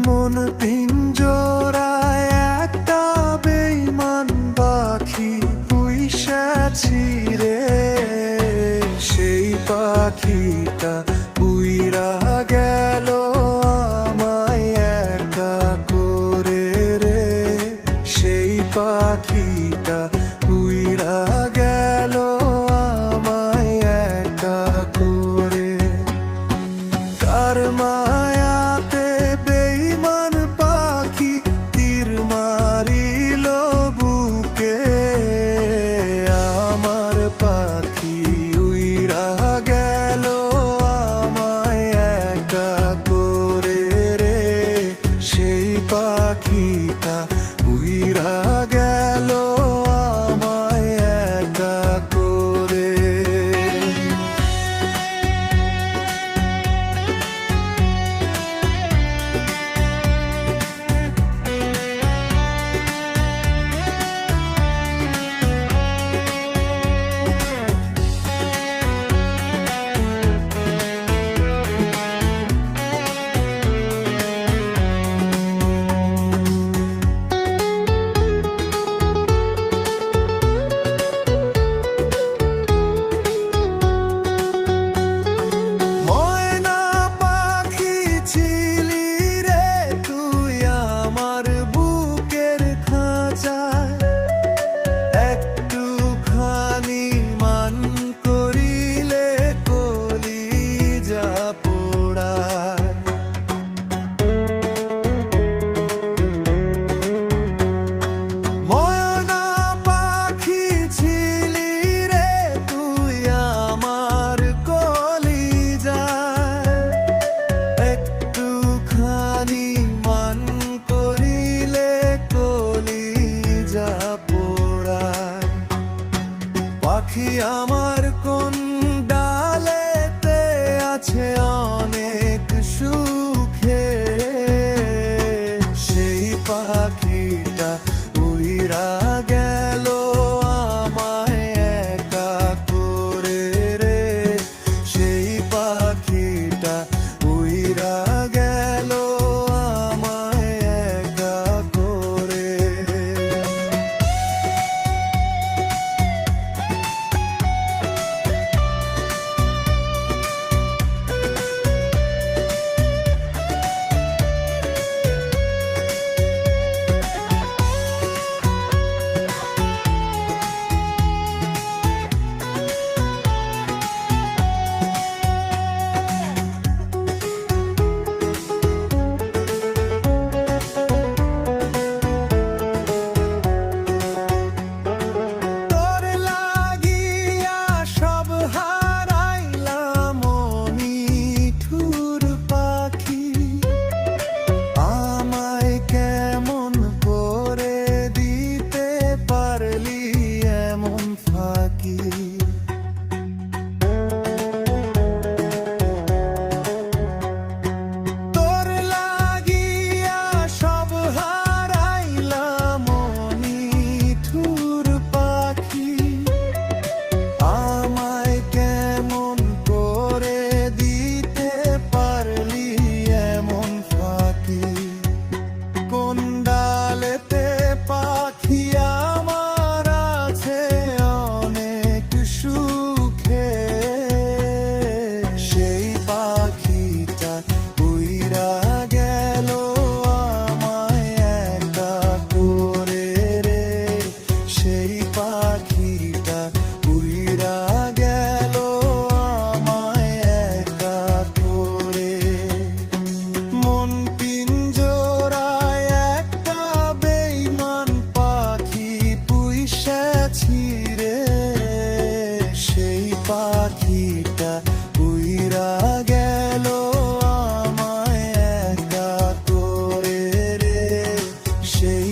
মন পিঞ্জরায় একটা বেঈমান পাখি পুষেছি রে। সেই পাখিটা উইরা গেল আমায় একা করে রে। সেই পাখিটা উইরা গেল আমায় একা করে। কার মায়াতে বেঈমান পাখি তীর মারিল বুকে। আমার পাখি উইরা গেল আমায় একা করে রে। সেই পাখিটা উইরা গেল আমায় একা করে। পাখি আমার কোন ডালেতে আছে অনেক সুখে। সেই পাখিটা উইরা গেল আমায় একা করে রে। সেই পাখিটা উইরা গেল আমায় একা করে। পাখিটা উইরা গেল আমায় একা করে রে। সেই